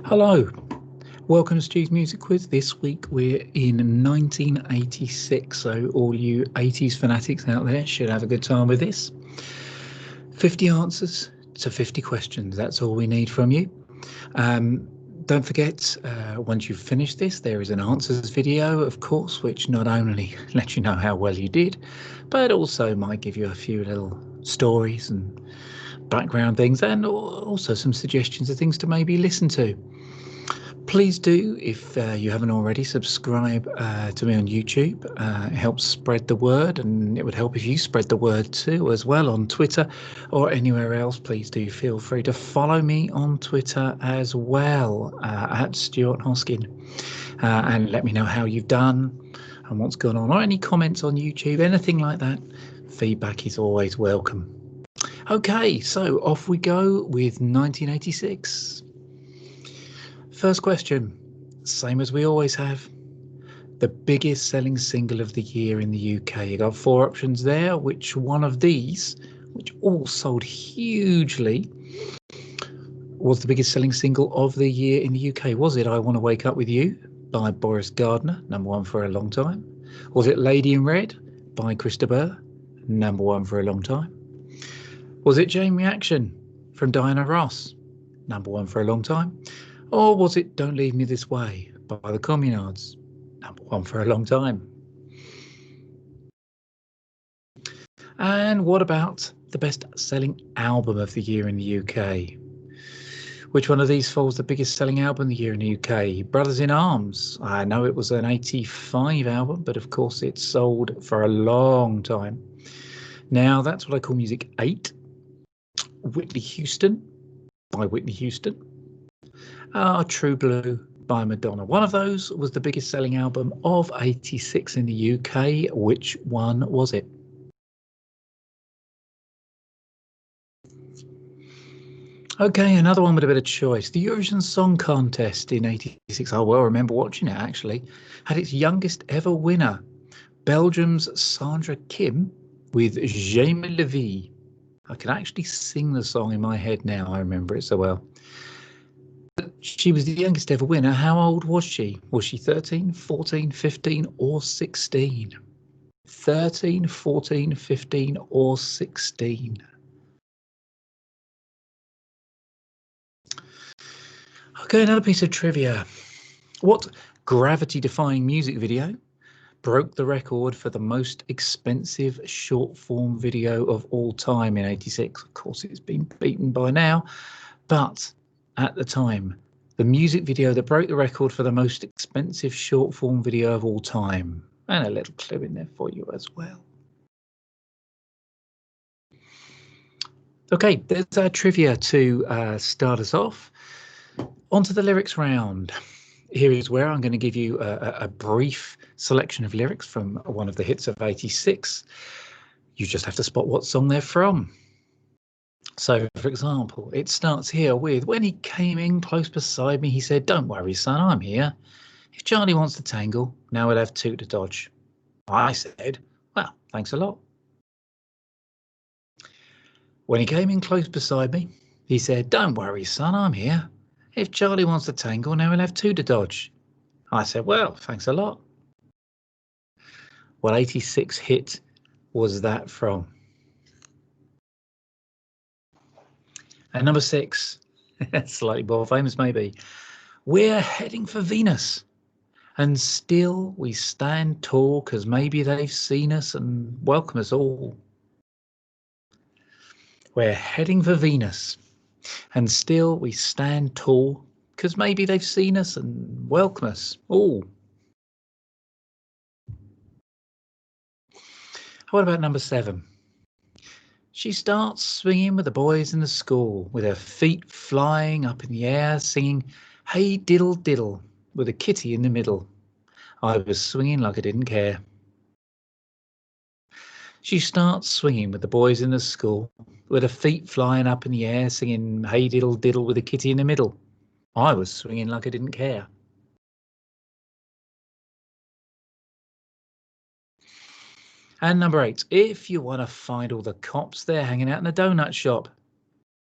Hello, welcome to Stu's Music Quiz. This week we're in 1986, so all you 80s fanatics out there should have a good time with this. 50 answers to 50 questions, that's all we need from you. Don't forget, once you've finished this, there is an answers video, of course, which not only lets you know how well you did, but also might give you a few little stories and background things, and also some suggestions of things to maybe listen to. Please do, if you haven't already, subscribe to me on YouTube. It helps spread the word, and it would help if you spread the word too as well on Twitter or anywhere else. Please do feel free to follow me on Twitter as well, at Stuart Hoskin, and let me know how you've done and what's going on, or any comments on YouTube, anything like that. Feedback is always welcome. Okay, so off we go with 1986. First question, same as we always have. The biggest selling single of the year in the UK. You got four options there. Which one of these, which all sold hugely, was the biggest selling single of the year in the UK? Was it I Want to Wake Up With You by Boris Gardner, #1 for a long time? Was it Lady in Red by Chris de Burgh, #1 for a long time? Was it Chain Reaction from Diana Ross, #1 for a long time? Or was it Don't Leave Me This Way by the Communards, #1 for a long time? And what about the best-selling album of the year in the UK? Which one of these falls the biggest selling album of the year in the UK? Brothers in Arms. I know it was an 85 album, but of course it sold for a long time. Now, That's What I Call Music 8. Whitney Houston by Whitney Houston. True Blue by Madonna. One of those was the biggest selling album of 86 in the UK. Which one was it? Okay, another one with a bit of choice. The Eurovision Song Contest in 86, I well remember watching it actually, had its youngest ever winner, Belgium's Sandra Kim with J'aime la vie. I can actually sing the song in my head now, I remember it so well. She was the youngest ever winner. How old was she? Was she 13, 14, 15 or 16? 13, 14, 15 or 16? Okay, another piece of trivia. What gravity-defying music video broke the record for the most expensive short-form video of all time in 86? Of course, it's been beaten by now, but at the time, the music video that broke the record for the most expensive short-form video of all time. And a little clue in there for you as well. Okay, there's our trivia to start us off. Onto the lyrics round. Here is where I'm going to give you a brief selection of lyrics from one of the hits of 86. You just have to spot what song they're from. So, for example, it starts here with, when he came in close beside me, he said, "Don't worry, son, I'm here. If Charlie wants to tangle, now we'll have two to dodge." I said, "Well, thanks a lot." When he came in close beside me, he said, "Don't worry, son, I'm here. If Charlie wants to tangle, now we'll have two to dodge." I said, "Well, thanks a lot." What 86 hit was that from? And number 6, slightly more famous maybe. We're heading for Venus, and still we stand tall, 'cause maybe they've seen us and welcome us all. We're heading for Venus, and still we stand tall, 'cause maybe they've seen us and welcome us all. What about number 7? She starts swinging with the boys in the school, with her feet flying up in the air, singing, "Hey diddle diddle," with a kitty in the middle. I was swinging like I didn't care. She starts swinging with the boys in the school, with her feet flying up in the air, singing, "Hey diddle diddle," with a kitty in the middle. I was swinging like I didn't care. And number 8, if you want to find all the cops, they're hanging out in the donut shop.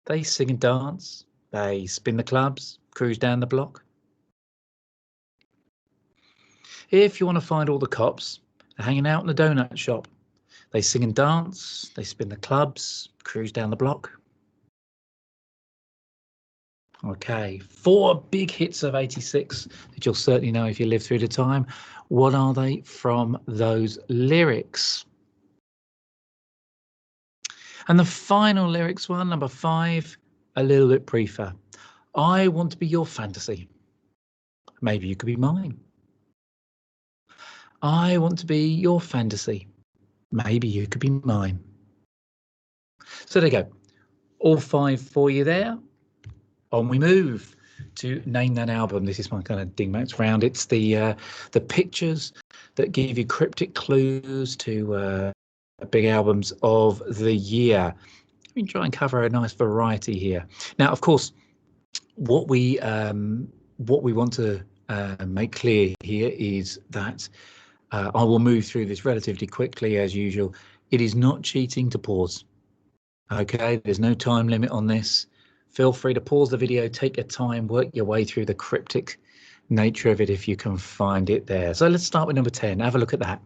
They sing and dance, they spin the clubs, Cruise Down the Block. If you want to find all the cops, they're hanging out in the donut shop. They sing and dance, they spin the clubs, Cruise Down the Block. Okay, 4 big hits of 86 that you'll certainly know if you live through the time. What are they from those lyrics? And the final lyrics one, number 5, a little bit briefer. I want to be your fantasy. Maybe you could be mine. I want to be your fantasy. Maybe you could be mine. So there you go. All 5 for you there. On we move to Name That Album. This is my kind of dingmax round. It's the pictures that give you cryptic clues to big albums of the year. Let me try and cover a nice variety here. Now, of course, what we want to make clear here is that I will move through this relatively quickly as usual. It is not cheating to pause. Okay, there's no time limit on this. Feel free to pause the video, take your time, work your way through the cryptic nature of it if you can find it there. So let's start with number 10. Have a look at that.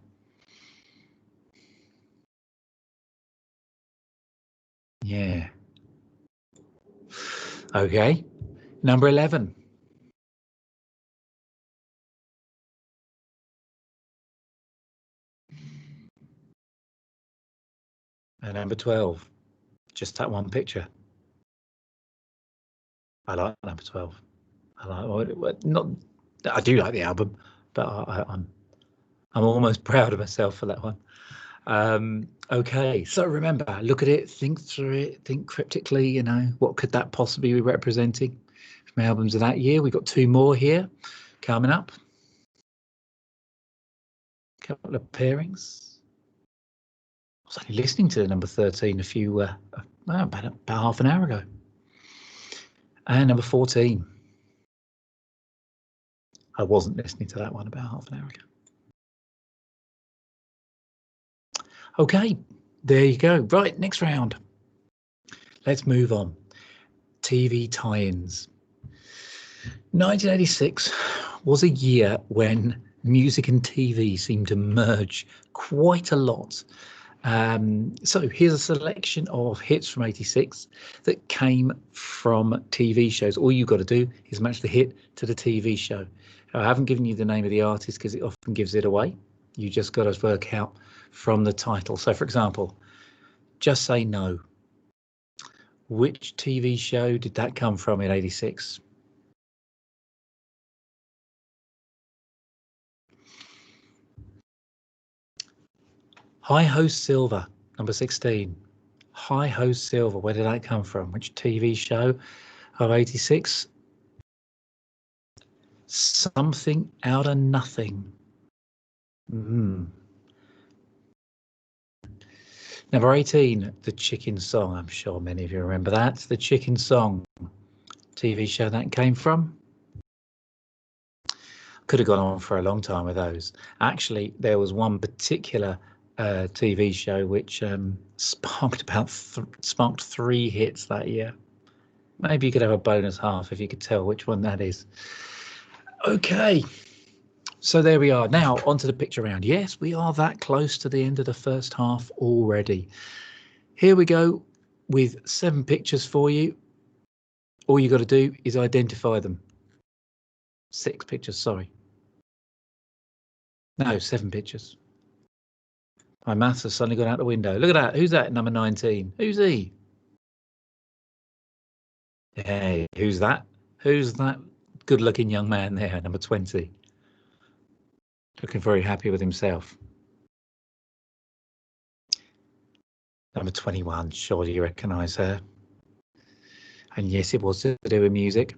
Yeah. Okay. Number 11. And number 12. Just that one picture. I like number 12. I do like the album, but I'm almost proud of myself for that one. Okay, so remember, look at it, think through it, think cryptically, you know, what could that possibly be representing from albums of that year? We've got 2 more here coming up. A couple of pairings. I was only listening to number 13 a few, about half an hour ago. And number 14. I wasn't listening to that one about half an hour ago. Okay, there you go. Right, next round. Let's move on. TV tie-ins. 1986 was a year when music and TV seemed to merge quite a lot. So here's a selection of hits from 86 that came from TV shows. All you've got to do is match the hit to the TV show. I haven't given you the name of the artist because it often gives it away. You just got to work out from the title. So for example, Just Say No. Which TV show did that come from in 86? Hi Ho Silver, number 16. Hi Ho Silver, where did that come from? Which TV show of 86? Something Out of Nothing. Number 18, The Chicken Song. I'm sure many of you remember that. The Chicken Song, TV show that came from. Could have gone on for a long time with those. Actually, there was one particular TV show which sparked 3 hits that year. Maybe you could have a bonus half if you could tell which one that is. Okay, so there we are. Now onto the picture round. Yes, we are that close to the end of the first half already. Here we go with 7 pictures for you. All you got to do is identify them. 6 pictures, sorry. No, 7 pictures. My maths has suddenly gone out the window. Look at that. Who's that? Number 19. Who's he? Hey, who's that? Who's that good-looking young man there? Number 20. Looking very happy with himself. Number 21. Surely you recognise her. And yes, it was to do with music.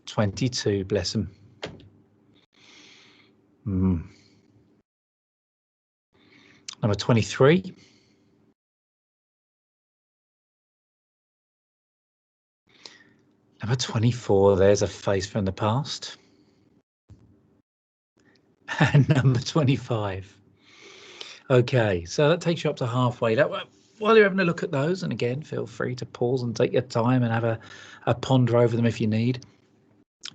22. Bless him. Number 23. Number 24, there's a face from the past. And number 25. Okay, so that takes you up to halfway. That while you're having a look at those, and again, feel free to pause and take your time and have a ponder over them if you need.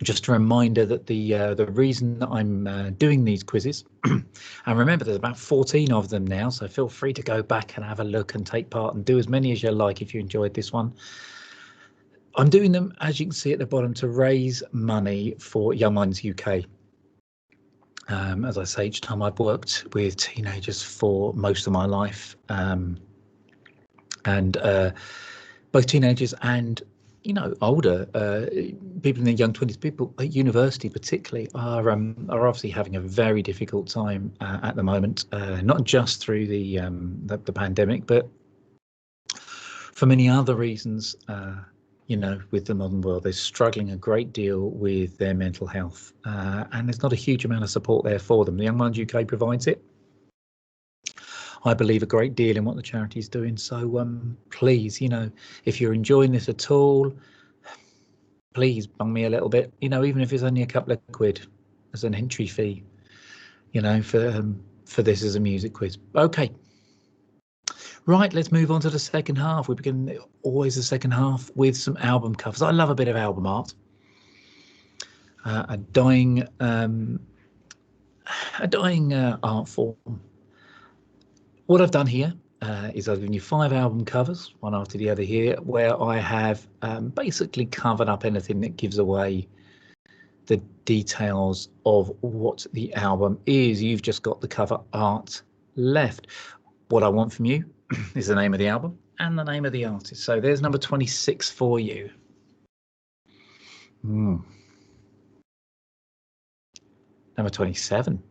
Just a reminder that the reason that I'm doing these quizzes, and remember there's about 14 of them now, so feel free to go back and have a look and take part and do as many as you like if you enjoyed this one. I'm doing them, as you can see at the bottom, to raise money for Young Minds UK. As I say, each time I've worked with teenagers for most of my life, and both teenagers and older people in their young 20s, people at university particularly, are obviously having a very difficult time at the moment, not just through the pandemic, but for many other reasons. With the modern world, they're struggling a great deal with their mental health, and there's not a huge amount of support there for them. The Young Minds UK provides it. I believe a great deal in what the charity is doing. So please, if you're enjoying this at all, please bung me a little bit, even if it's only a couple of quid as an entry fee, for this as a music quiz. Okay. Right, let's move on to the second half. We begin always the second half with some album covers. I love a bit of album art. A dying art form. What I've done here is I've given you 5 album covers, one after the other here, where I have basically covered up anything that gives away the details of what the album is. You've just got the cover art left. What I want from you is the name of the album and the name of the artist. So there's number 26 for you. Number 27.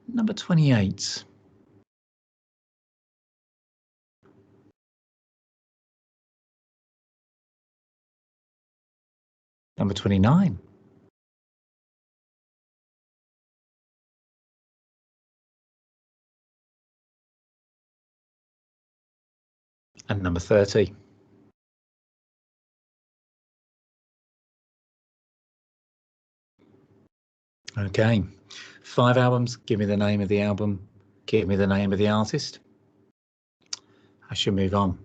Number 28. Number 29. And number 30. Okay, 5 albums. Give me the name of the album. Give me the name of the artist. I should move on.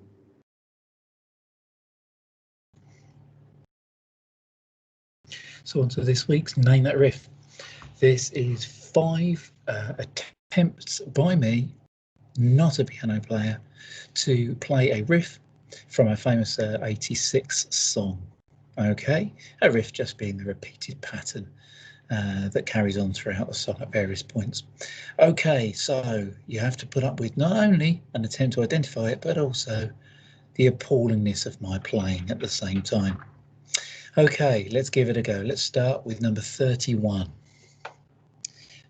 So on to this week's Name That Riff. This is 5 attempts by me, not a piano player, to play a riff from a famous 86 song. Okay, a riff just being the repeated pattern that carries on throughout the song at various points. Okay, so you have to put up with not only an attempt to identify it, but also the appallingness of my playing at the same time. Okay, let's give it a go. Let's start with number 31.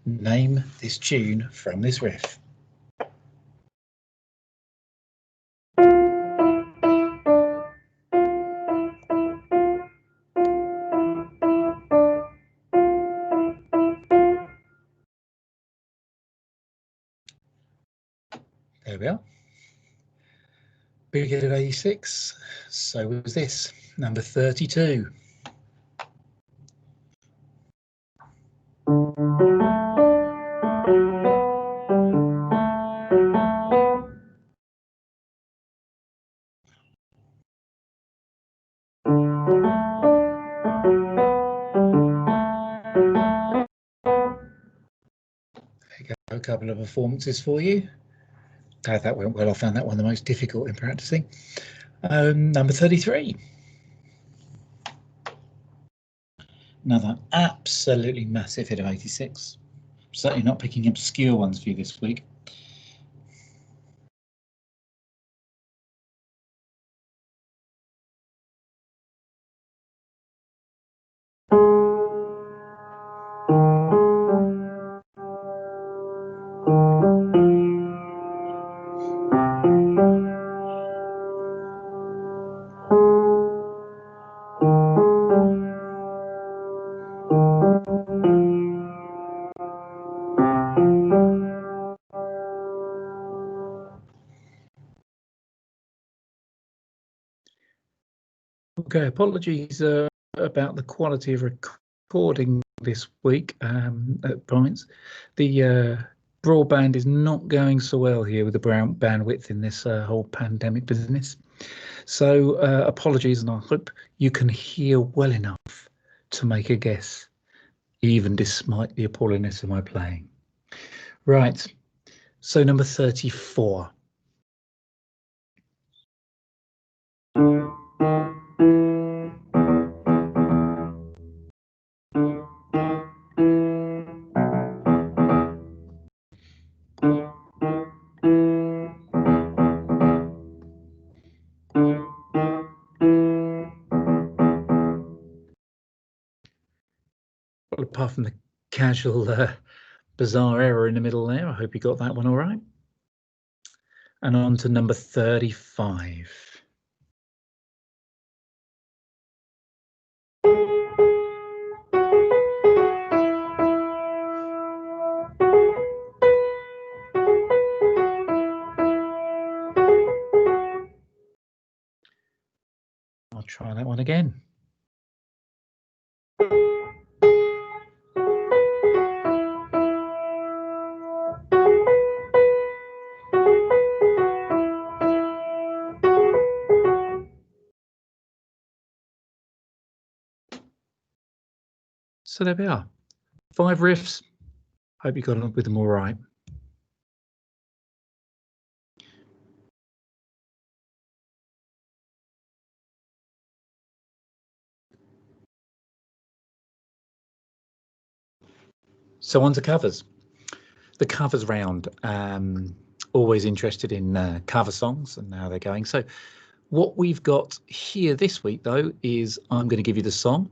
Name this tune from this riff. There we are. Big hit at 86. So was this, number 32. A couple of performances for you. Glad that went well. I found that one the most difficult in practicing. Number 33. Another absolutely massive hit of 86. Certainly not picking obscure ones for you this week. Okay, apologies about the quality of recording this week at points. The broadband is not going so well here with the bandwidth in this whole pandemic business. So apologies, and I hope you can hear well enough to make a guess, even despite the appallingness of my playing. Right, so number 34. Well, apart from the casual bizarre error in the middle there, I hope you got that one all right. And on to number 35. I'll try that one again. So there we are. 5 riffs. Hope you got on with them all right. So on to covers. The covers round. Always interested in cover songs and how they're going. So what we've got here this week, though, is I'm going to give you the song,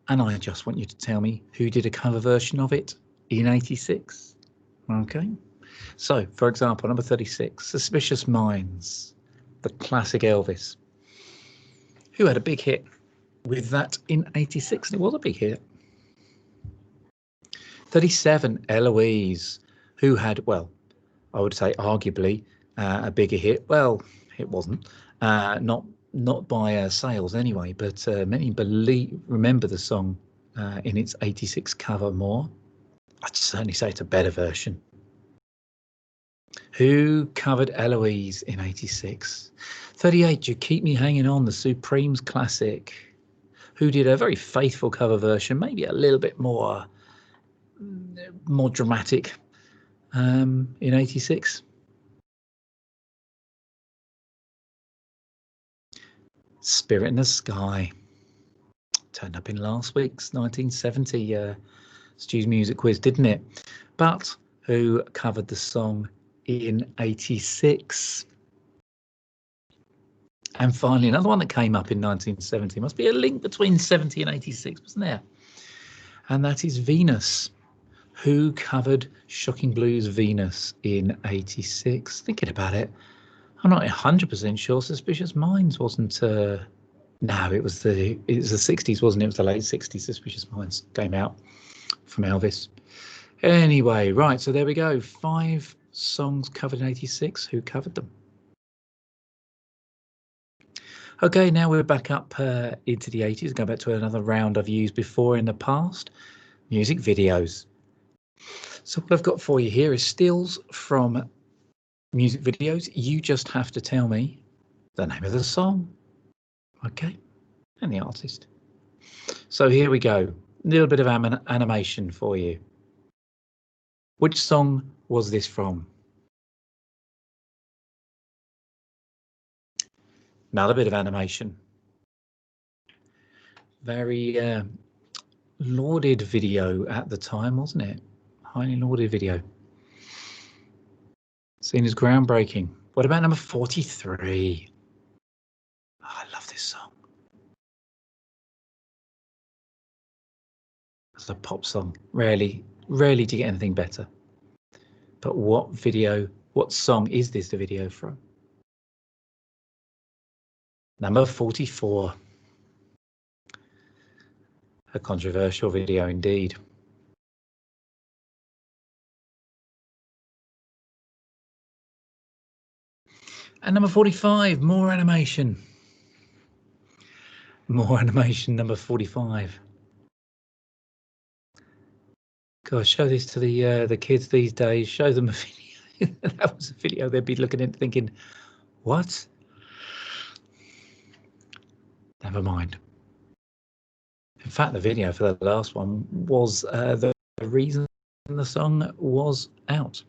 and I just want you to tell me who did a cover version of it in '86. Okay. So, for example, number 36, Suspicious Minds, the classic Elvis, who had a big hit with that in '86, and it was a big hit. 37, Eloise, who had, well, I would say arguably a bigger hit. Well, it wasn't, not by sales anyway, but many remember the song in its '86 cover more. I'd certainly say it's a better version. Who covered Eloise in '86? 38, You Keep Me Hanging On, the Supremes classic. Who did a very faithful cover version, maybe a little bit more dramatic in '86? Spirit in the Sky. Turned up in last week's 1970 Stu's Music Quiz, didn't it? But who covered the song in '86? And finally, another one that came up in 1970. Must be a link between 70 and '86, wasn't there? And that is Venus. Who covered Shocking Blue's Venus in '86? Thinking about it, I'm not 100% sure. Suspicious Minds wasn't. No, it was the '60s, wasn't it? It was the late '60s. Suspicious Minds came out from Elvis. Anyway, right. So there we go. 5 songs covered in '86. Who covered them? Okay, now we're back up into the '80s. Go back to another round I've used before in the past. Music videos. So what I've got for you here is stills from music videos. You just have to tell me the name of the song, okay, and the artist. So here we go. A little bit of animation for you. Which song was this from? Another bit of animation. Very lauded video at the time, wasn't it? Highly lauded video. Seen as groundbreaking. What about number 43? Oh, I love this song. It's a pop song. Rarely do you get anything better. But what song is this the video from? Number 44. A controversial video indeed. And number 45, more animation. More animation, number 45. Gosh, show this to the kids these days. Show them a video. That was a video they'd be looking at thinking, what? Never mind. In fact, the video for the last one was the reason the song was out.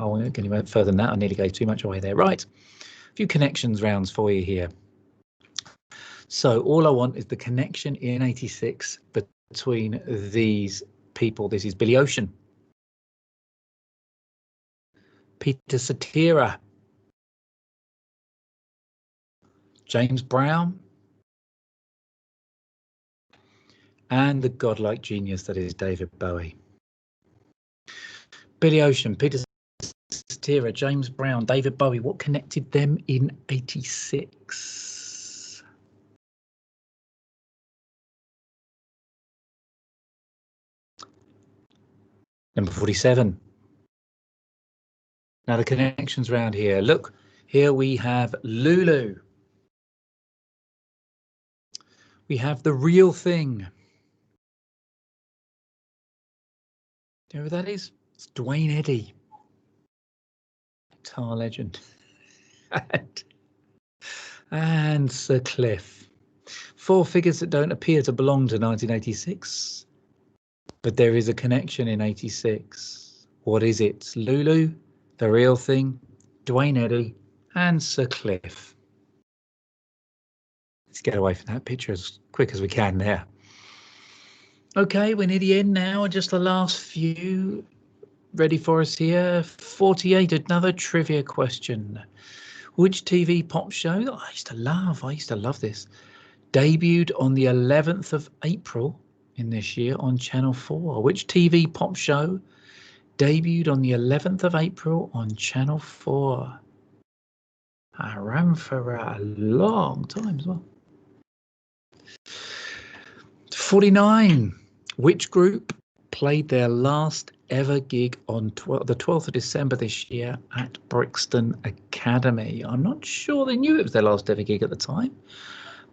Oh, I'm going to go further than that. I nearly gave too much away there. Right, a few connections rounds for you here. So all I want is the connection in '86 between these people. This is Billy Ocean, Peter Cetera, James Brown, and the godlike genius that is David Bowie. Billy Ocean, Peter Cetera, James Brown, David Bowie. What connected them in '86? Number 47. Now the connections around here. Look, here we have Lulu. We have The Real Thing. Do you know who that is? It's Dwayne Eddy, guitar legend. and Sir Cliff. Four figures that don't appear to belong to 1986. But there is a connection in '86. What is it? Lulu, The Real Thing, Dwayne Eddy, and Sir Cliff. Let's get away from that picture as quick as we can there. Okay, we're near the end now. Just the last few ready for us here. 48, another trivia question. Which TV pop show that I used to love this, debuted on the 11th of April in this year on Channel 4. Which TV pop show debuted on the 11th of April on Channel 4? I ran for a long time as well. 49. Which group played their last ever gig on the 12th of December this year at Brixton Academy? I'm not sure they knew it was their last ever gig at the time.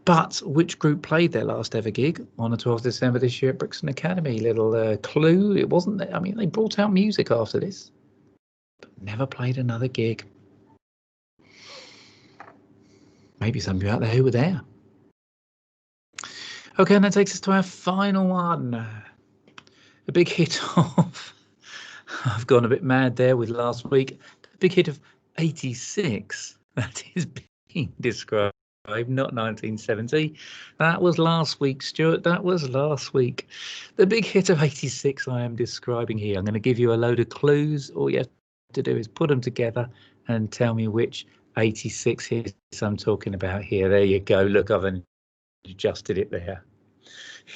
But which group played their last ever gig on the 12th of December this year at Brixton Academy? Little clue, it wasn't. I mean, they brought out music after this, but never played another gig. Maybe some of you out there who were there. Okay, and that takes us to our final one. A big hit of, I've gone a bit mad there with last week, a big hit of '86 that is being described. Not 1970. That was last week, Stuart. That was last week. The big hit of '86 I am describing here. I'm going to give you a load of clues. All you have to do is put them together and tell me which '86 hits I'm talking about here. There you go. Look, I've adjusted it there.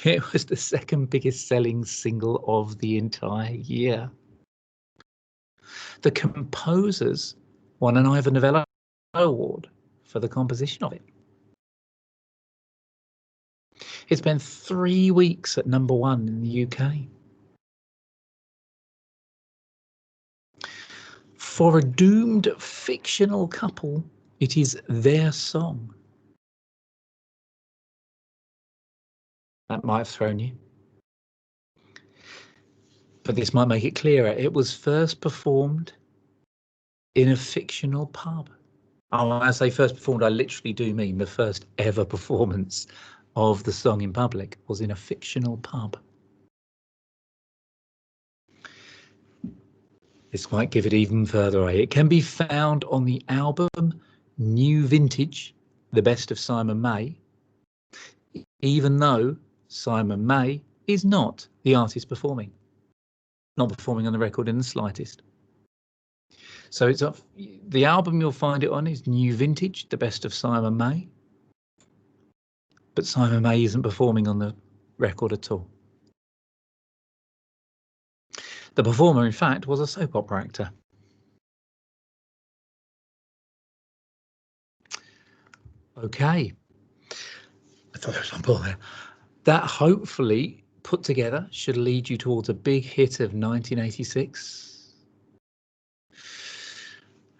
It was the second biggest selling single of the entire year. The composers won an Ivor Novello Award for the composition of it. It's been 3 weeks at number 1 in the UK. For a doomed fictional couple, it is their song. That might have thrown you. But this might make it clearer. It was first performed in a fictional pub. Oh, when I say first performed, I literally do mean the first ever performance of the song in public was in a fictional pub. This might give it even further away. It can be found on the album New Vintage, The Best of Simon May, even though Simon May is not the artist performing, not performing on the record in the slightest. So it's the album you'll find it on is New Vintage, The Best of Simon May. But Simon May isn't performing on the record at all. The performer, in fact, was a soap opera actor. Okay. I thought there was one more there. That hopefully put together should lead you towards a big hit of 1986.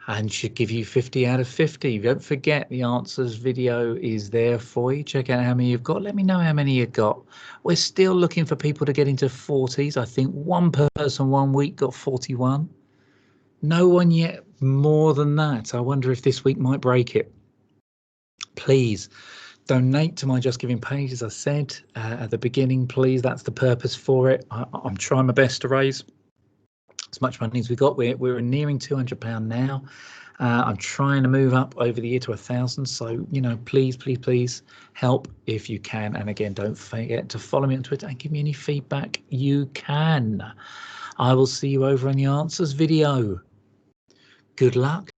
and should give you 50 out of 50. Don't forget the answers video is there for you. Check out how many you've got. Let me know how many you've got. We're still looking for people to get into 40s. I think one person 1 week got 41. No one yet more than that. I wonder if this week might break it. Please donate to my Just Giving page, as I said at the beginning, please. That's the purpose for it. I'm trying my best to raise as much money as we got. We're nearing £200 now. I'm trying to move up over the year to 1,000. So, you know, please help if you can. And again, don't forget to follow me on Twitter and give me any feedback you can. I will see you over on the answers video. Good luck.